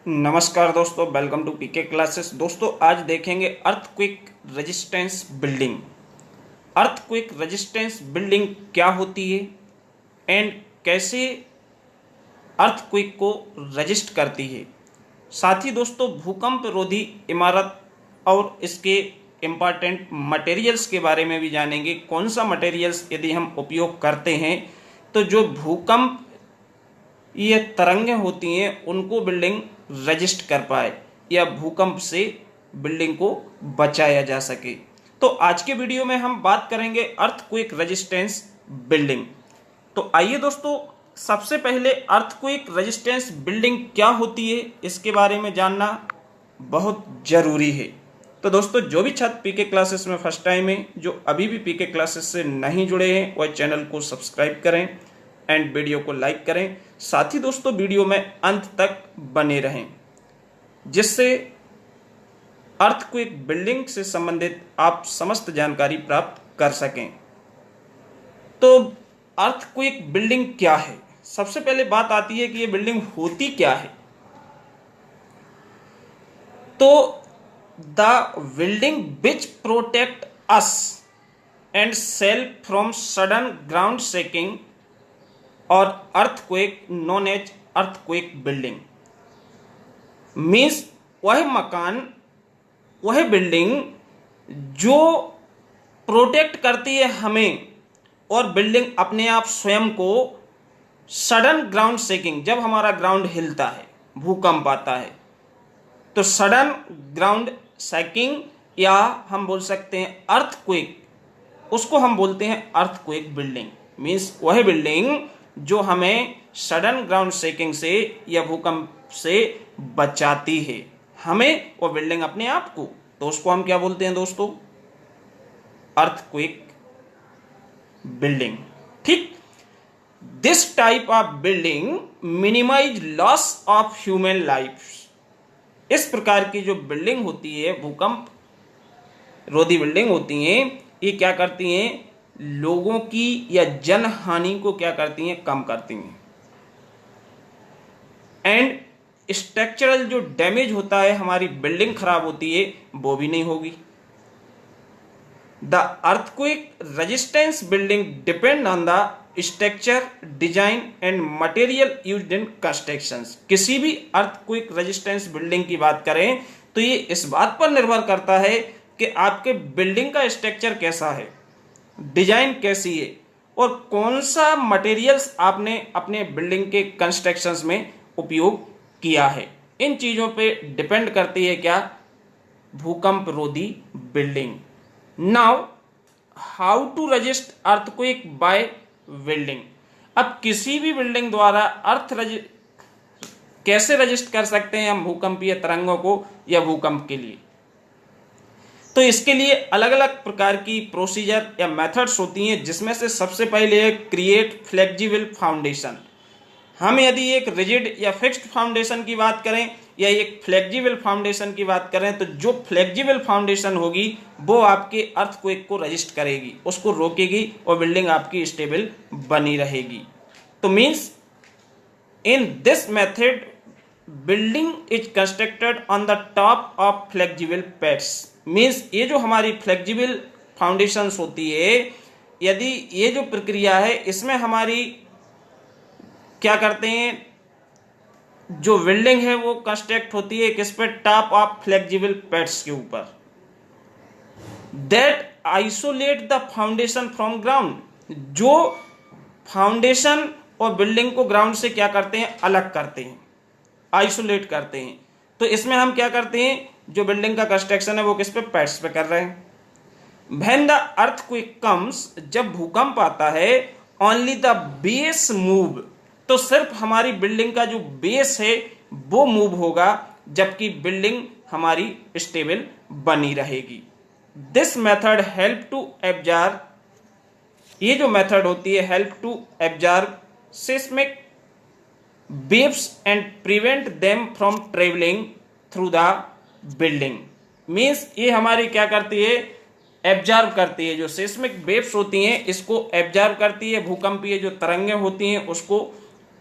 नमस्कार दोस्तों, welcome to PK classes. दोस्तों आज देखेंगे earthquake resistance building. Earthquake resistance building क्या होती है एंड कैसे अर्थक्वेक को रजिस्ट करती है। साथ ही दोस्तों भूकंप रोधी इमारत और इसके इम्पॉर्टेंट मटेरियल्स के बारे में भी जानेंगे। कौन सा मटेरियल्स यदि हम उपयोग करते हैं तो जो भूकंप ये तरंगें होती हैं उनको बिल्डिंग रजिस्ट कर पाए या भूकंप से बिल्डिंग को बचाया जा सके। तो आज के वीडियो में हम बात करेंगे अर्थक्वेक रेजिस्टेंस बिल्डिंग। तो आइए दोस्तों, सबसे पहले अर्थक्वेक रेजिस्टेंस बिल्डिंग क्या होती है इसके बारे में जानना बहुत जरूरी है। तो दोस्तों जो भी छात्र पीके क्लासेस में फर्स्ट टाइम है, जो अभी भी पीके क्लासेस से नहीं जुड़े हैं, वह चैनल को सब्सक्राइब करें एंड वीडियो को लाइक करें। साथ ही दोस्तों वीडियो में अंत तक बने रहें जिससे अर्थक्वेक बिल्डिंग से संबंधित आप समस्त जानकारी प्राप्त कर सकें। तो अर्थक्वेक बिल्डिंग क्या है, सबसे पहले बात आती है कि ये बिल्डिंग होती क्या है। तो the building which protect us and self from sudden ground shaking और earthquake known as earthquake building. Means वह मकान, वह बिल्डिंग जो प्रोटेक्ट करती है हमें और बिल्डिंग अपने आप स्वयं को सडन ग्राउंड शेकिंग, जब हमारा ग्राउंड हिलता है, भूकंप आता है, तो सडन ग्राउंड शेकिंग या हम बोल सकते हैं अर्थक्वेक, उसको हम बोलते हैं अर्थक्वेक बिल्डिंग। मीन्स वह बिल्डिंग जो हमें सडन ग्राउंड शेकिंग से या भूकंप से बचाती है, हमें वो बिल्डिंग अपने आप को, तो उसको हम क्या बोलते हैं दोस्तों? Earthquake building. ठीक, this type of building minimise loss of human life. इस प्रकार की जो बिल्डिंग होती है, भूकंप रोधी बिल्डिंग होती हैं, ये क्या करती हैं? लोगों की या जन हानि को क्या करती हैं? कम करती हैं। एंड स्ट्रक्चरल जो डैमेज होता है, हमारी बिल्डिंग खराब होती है, वो भी नहीं होगी। The earthquake resistance building depend on the structure, design and material used in constructions. किसी भी अर्थक्वेक रेजिस्टेंस बिल्डिंग की बात करें तो ये इस बात पर निर्भर करता है कि आपके बिल्डिंग का स्ट्रक्चर कैसा है, डिजाइन कैसी है और कौन सा मटेरियल्स आपने अपने बिल्डिंग के कंस्ट्रक्शंस में उपयोग किया है। इन चीजों पे डिपेंड करती है क्या? भूकंप रोधी building. Now how to resist earthquake by building. अब किसी भी बिल्डिंग द्वारा कैसे रजिस्ट कर सकते हैं हम भूकंपीय तरंगों को या भूकंप के लिए? तो इसके लिए अलग अलग प्रकार की प्रोसीजर या मेथड्स होती हैं, जिसमें से सबसे पहले है क्रिएट फ्लेक्सिबल फाउंडेशन। हम यदि एक रिजिड या फिक्स्ड फाउंडेशन की बात करें या एक फ्लेक्सिबल फाउंडेशन की बात करें, तो जो फ्लेक्सिबल फाउंडेशन होगी वो आपके अर्थक्वेक को रजिस्ट करेगी, उसको रोकेगी और बिल्डिंग आपकी स्टेबल बनी रहेगी। तो means in this method building is constructed on the top of flexible pads. Means ये जो हमारी फ्लेक्सिबल फाउंडेशंस होती है, यदि ये जो प्रक्रिया है इसमें हमारी क्या करते हैं, जो बिल्डिंग है वो कंस्ट्रक्ट होती है किस पे? टॉप ऑफ फ्लेक्सिबल पैड्स के ऊपर। That isolate the foundation from ground. जो फाउंडेशन और बिल्डिंग को ग्राउंड से क्या करते हैं? अलग करते हैं, आइसोलेट करते हैं। तो इसमें हम क्या करते हैं, जो बिल्डिंग का कंस्ट्रक्शन है वो किस पे? पैड्स पे कर रहे हैं। व्हेन द अर्थक्वेक कम्स, जब भूकंप आता है, ओनली द बेस मूव, तो सिर्फ हमारी बिल्डिंग का जो बेस है वो मूव होगा, जबकि बिल्डिंग हमारी स्टेबल बनी रहेगी। This method help to absorb, ये जो मेथड होती है help to absorb seismic waves and prevent them from travelling through the building. Means ये हमारी क्या करती है? एब्जॉर्ब करती है। जो सिस्मिक वेव्स होती हैं इसको एब्जॉर्ब करती है, भूकंपीय जो तरंगें होती हैं उसको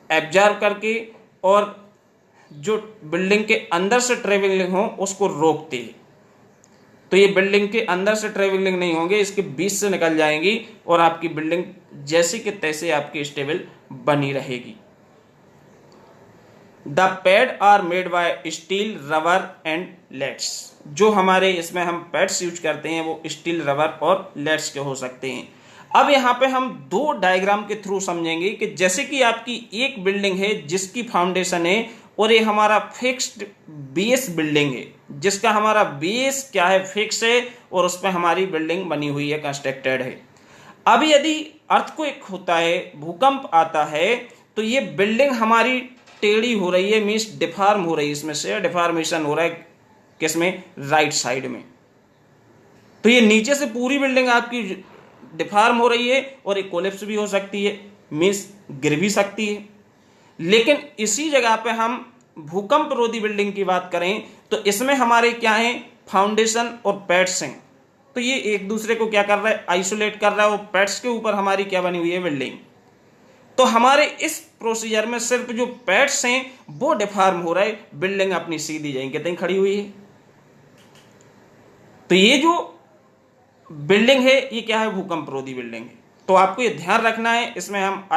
एब्जॉर्ब करके और जो बिल्डिंग के अंदर से ट्रेवलिंग हो उसको रोकते हैं। तो ये बिल्डिंग के अंदर से ट्रेवलिंग नहीं होंगे, इसके बीच से निकल जाएंगी और आपकी बिल्डिंग जैसे कि तैसे आपकी स्टेबल बनी रहेगी। The pad are made by steel, rubber and lets. जो हमारे इसमें हम पैड्स यूज करते हैं वो स्टील, रबर और लेट्स के हो सकते हैं। अब यहाँ पे हम दो डायग्राम के थ्रू समझेंगे कि जैसे कि आपकी एक बिल्डिंग है जिसकी फाउंडेशन है और ये हमारा फिक्स्ड बेस बिल्डिंग है, जिसका हमारा बेस क्या है, फिक्स है, और उस पर हमारी बिल्डिंग बनी हुई है, कंस्ट्रक्टेड है। अब यदि अर्थक्वेक होता है, भूकंप आता है, तो ये बिल्डिंग हमारी टेढ़ी हो रही है, मीन्स डिफॉर्म हो रही है, इसमें से डिफॉर्मेशन हो रहा है, किसमें, राइट साइड में। तो ये नीचे से पूरी बिल्डिंग आपकी डिफॉर्म हो रही है और एक कोलैप्स भी हो सकती है, मीन्स गिर भी सकती है। लेकिन इसी जगह पे हम भूकंप रोधी बिल्डिंग की बात करें तो इसमें हमारे क्या है, फाउंडेशन और पैड्स हैं। तो ये एक दूसरे को क्या कर रहा है, आइसोलेट कर रहा है, और पैड्स के ऊपर हमारी क्या बनी हुई है, बिल्डिंग। तो हमारे इस प्रोसीजर में सिर्फ जो पैड्स हैं वो डिफॉर्म हो रहा है, बिल्डिंग अपनी सीधी जाएंगे कितनी खड़ी हुई है। तो ये जो बिल्डिंग है ये क्या है, भूकंप रोधी बिल्डिंग है। तो आपको ये ध्यान रखना है, इसमें हम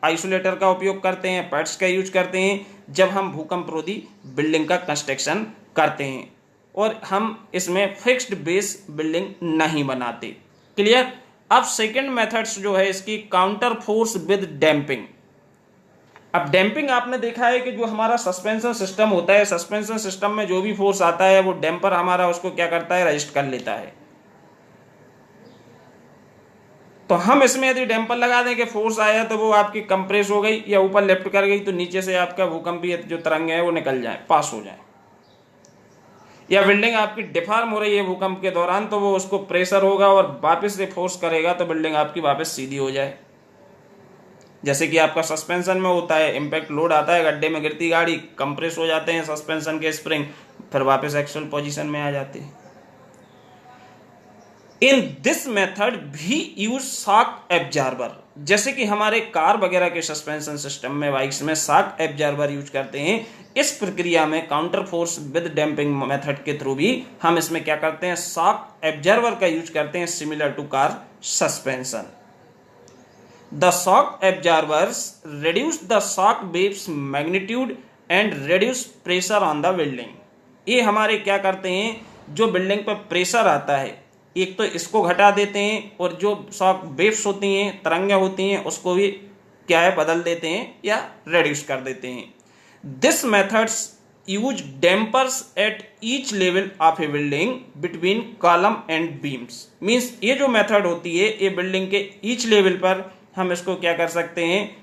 आइसोलेटर का उपयोग करते हैं, पैड्स का यूज करते हैं जब हम भूकंप रोधी बिल्डिंग का कंस्ट्रक्शन करते हैं, और हम इसमें फिक्स्ड बेस बिल्डिंग नहीं बनाते। क्लियर। अब सेकंड मेथड्स जो है इसकी, काउंटर फोर्स विद डैम्पिंग। अब डैम्पिंग आपने देखा है कि जो हमारा सस्पेंशन सिस्टम होता है, सस्पेंशन सिस्टम में जो भी फोर्स आता है वो डैम्पर हमारा उसको क्या करता है, रजिस्ट कर लेता है। तो हम इसमें यदि डैम्पर लगा दें कि फोर्स आया तो वो आपकी कंप्रेस हो गई या ऊपर लिफ्ट कर गई, तो नीचे से आपका भूकंपीय जो तरंग है वो निकल जाए, पास हो जाए। या बिल्डिंग आपकी डिफॉर्म हो रही है भूकंप के दौरान, तो वो उसको प्रेशर होगा और वापस से फोर्स करेगा तो बिल्डिंग आपकी वापस सीधी हो जाए। जैसे कि आपका सस्पेंशन में होता है, इंपैक्ट लोड आता है, गड्ढे में गिरती गाड़ी, कंप्रेस हो जाते हैं सस्पेंशन के स्प्रिंग, फिर वापस एक्चुअल पोजीशन में आ जाते हैं। इन दिस मेथड भी यूज शॉक एब्जॉर्बर। जैसे कि हमारे कार वगैरह के सस्पेंशन सिस्टम में, बाइक्स में शॉक एब्जॉर्बर यूज करते हैं। इस प्रक्रिया में counter force with damping method के थ्रू भी हम इसमें क्या करते हैं, शॉक एब्जॉर्बर का यूज करते हैं, similar to car suspension. The shock absorbers reduce the shock waves magnitude and reduce pressure on the building। ये हमारे क्या करते हैं, जो बिल्डिंग पर प्रेशर आता है एक तो इसको घटा देते हैं, और जो शॉक वेव्स होती हैं, तरंगें होती हैं, उसको भी क्या है, बदल देते हैं या रिड्यूस कर देते हैं। This methods use dampers at each level of A building between column and beams. Means ये जो मेथड होती है ये बिल्डिंग के ईच लेवल पर हम इसको क्या कर सकते हैं,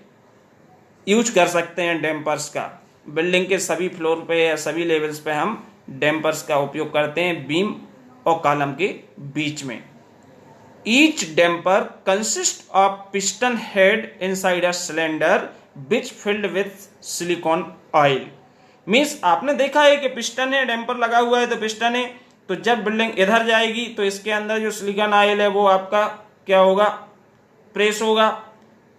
यूज कर सकते हैं डैम्पर्स का। बिल्डिंग के सभी फ्लोर पे या सभी लेवल्स पे हम डैम्पर्स का उपयोग करते हैं, बीम और कॉलम के बीच में। Each damper consist of piston head inside a cylinder which filled with silicon oil. Means आपने देखा है कि पिस्टन है, डैम्पर लगा हुआ है तो पिस्टन है, तो जब बिल्डिंग इधर जाएगी तो इसके अंदर जो सिलिकॉन ऑयल है वो आपका क्या होगा, प्रेस होगा,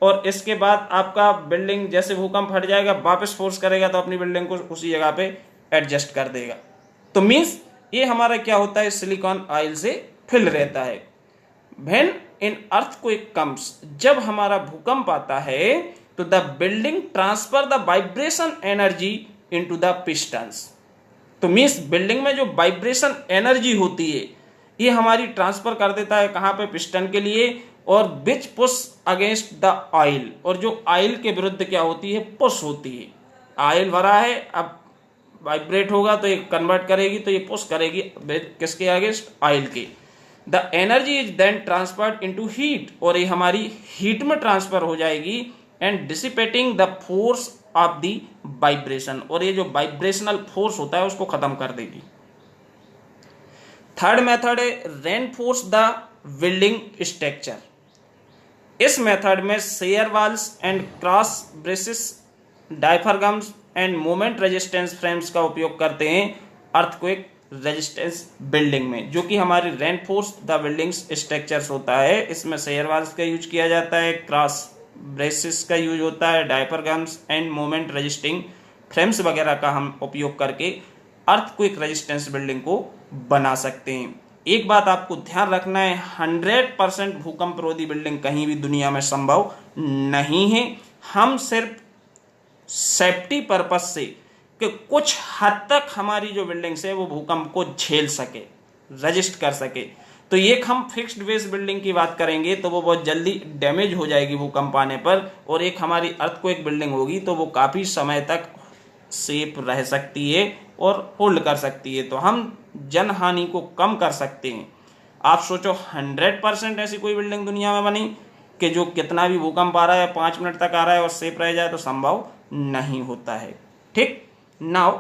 और इसके बाद आपका बिल्डिंग जैसे भूकंप हट जाएगा वापस फोर्स करेगा तो अपनी बिल्डिंग को उसी जगह पे एडजस्ट कर देगा। तो मीन्स ये हमारा क्या होता है, सिलिकॉन ऑयल से फिल रहता है। व्हेन इन अर्थक्वेक कम्स, जब हमारा भूकंप आता है तो the building transfer the vibration energy into the pistons. तो मीन्स बिल्डिंग में जो वाइब्रेशन एनर्जी होती है ये हमारी ट्रांसफर कर देता है कहाँ पे, पिस्टन के लिए, और विच पुश अगेंस्ट द ऑयल, और जो ऑयल के विरुद्ध क्या होती है, पुश होती है। ऑयल भरा है, अब वाइब्रेट होगा तो ये कन्वर्ट करेगी, तो ये पुश करेगी किसके अगेंस्ट, ऑयल के। The energy is then transferred into heat, और ये हमारी हीट में ट्रांसफर हो जाएगी, and dissipating the force of the vibration, और ये जो वाइब्रेशनल फोर्स होता है उसको खत्म कर देगी। थर्ड मेथड है रेनफोर्स द बिल्डिंग स्ट्रक्चर। इस मेथड में shear walls and cross braces, diaphragms and moment resistance frames का उपयोग करते हैं अर्थक्वेक रेजिस्टेंस बिल्डिंग में, जो कि हमारी रेनफोर्स द बिल्डिंग्स स्ट्रक्चर्स होता है। इसमें शेयर वॉल्स का यूज किया जाता है, क्रॉस ब्रेसेस का यूज होता है, डायफ्रागम्स एंड मोमेंट रेजिस्टिंग फ्रेम्स वगैरह का हम उपयोग करके अर्थक्वेक रेजिस्टेंस बिल्डिंग को बना सकते हैं। एक बात आपको ध्यान रखना है, 100% भूकंप रोधी बिल्डिंग कहीं भी दुनिया में संभव नहीं है। हम सिर्फ सेफ्टी पर्पज से कि कुछ हद तक हमारी जो बिल्डिंग्स है वो भूकंप को झेल सके, रजिस्ट कर सके। तो एक हम फिक्स्ड बेस बिल्डिंग की बात करेंगे तो वो बहुत जल्दी डैमेज हो जाएगी भूकंप आने पर, और एक हमारी अर्थक्वेक बिल्डिंग होगी तो वो काफ़ी समय तक सेफ रह सकती है और होल्ड कर सकती है। तो हम जन हानि को कम कर सकते हैं। आप सोचो 100% ऐसी कोई बिल्डिंग दुनिया में बनी कि जो कितना भी भूकंप आ रहा है 5 मिनट तक आ रहा है और सेफ रह जाए, तो संभव नहीं होता है। ठीक, नाउ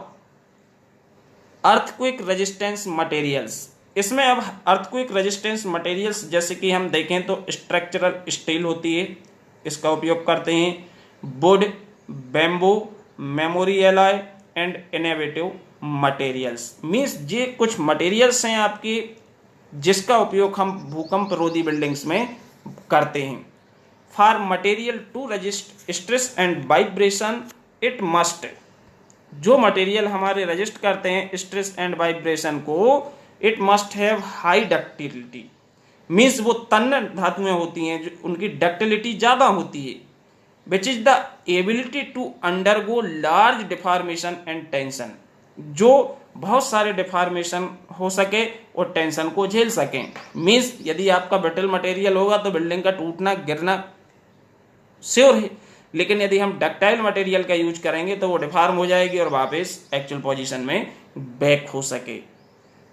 अर्थक्वेक रेजिस्टेंस मटेरियल्स। इसमें अब अर्थक्वेक रेजिस्टेंस मटेरियल्स जैसे कि हम देखें तो स्ट्रक्चरल स्टील होती है, इसका उपयोग करते हैं। Would, bamboo, memory alloy and innovative materials. Means ये कुछ मटेरियल्स हैं आपके जिसका उपयोग हम भूकंप रोधी बिल्डिंग्स में करते हैं। For material to resist stress and vibration it must, जो मटेरियल हमारे रजिस्ट करते हैं स्ट्रेस एंड वाइब्रेशन को, it must have high ductility. Means वो तन्य धातुएं होती हैं जो उनकी डक्टिलिटी ज़्यादा होती है, which is the ability to undergo large deformation and tension, जो बहुत सारे डिफॉर्मेशन हो सके और टेंशन को झेल सकें। मीन्स यदि आपका ब्रिटल मटेरियल होगा तो बिल्डिंग का टूटना गिरना श्योर है, लेकिन यदि हम डक्टाइल मटेरियल का यूज करेंगे तो वो डिफॉर्म हो जाएगी और वापस एक्चुअल पोजीशन में बैक हो सके।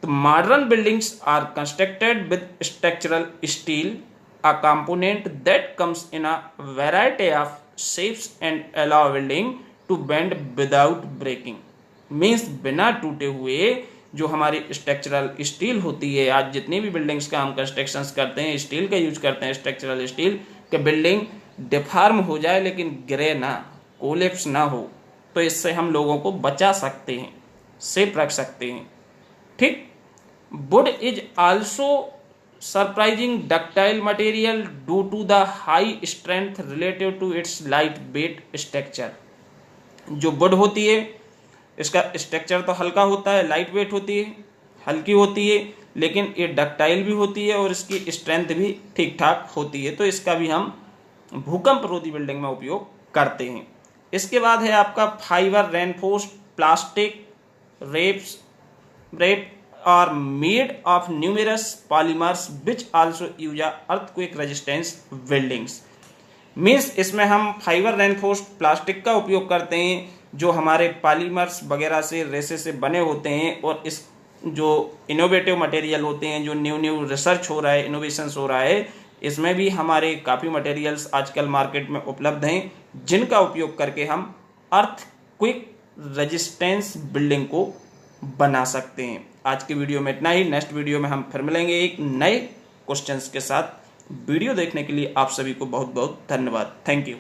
तो modern buildings are constructed with structural steel, a component that comes in a variety of shapes and allow building to bend without breaking। Means बिना टूटे हुए जो हमारी स्ट्रक्चरल स्टील होती है, आज जितनी भी बिल्डिंग्स का हम कंस्ट्रक्शंस करते हैं स्टील का यूज करते हैं, स्ट्रक्चरल स्टील के बिल्डिंग डिफॉर्म हो जाए लेकिन गिरे ना, कोलेप्स ना हो, तो इससे हम लोगों को बचा सकते हैं, सेफ रख सकते हैं। ठीक, would is also surprising ductile material due to the high strength relative to its light weight structure। जो वुड होती है इसका स्ट्रक्चर तो हल्का होता है, लाइट वेट होती है, हल्की होती है, लेकिन ये डक्टाइल भी होती है और इसकी स्ट्रेंथ भी ठीक ठाक होती है। तो इसका भी हम भूकंप रोधी बिल्डिंग में उपयोग करते हैं। इसके बाद है आपका fibre reinforced plastic rape are made of numerous polymers which also use earthquake resistance buildings। Means इसमें हम फाइबर रेनफोर्स्ड प्लास्टिक का उपयोग करते हैं जो हमारे पॉलीमर्स वगैरह से रेसे से बने होते हैं, और इस जो इनोवेटिव मटेरियल होते हैं, जो न्यू रिसर्च हो रहा है, इनोवेशंस हो रहा है, इसमें भी हमारे काफ़ी मटेरियल्स आजकल मार्केट में उपलब्ध हैं जिनका उपयोग करके हम अर्थक्वेक रेजिस्टेंस बिल्डिंग को बना सकते हैं। आज की वीडियो में इतना ही। नेक्स्ट वीडियो में हम फिर मिलेंगे एक नए क्वेश्चंस के साथ। वीडियो देखने के लिए आप सभी को बहुत बहुत धन्यवाद। Thank you.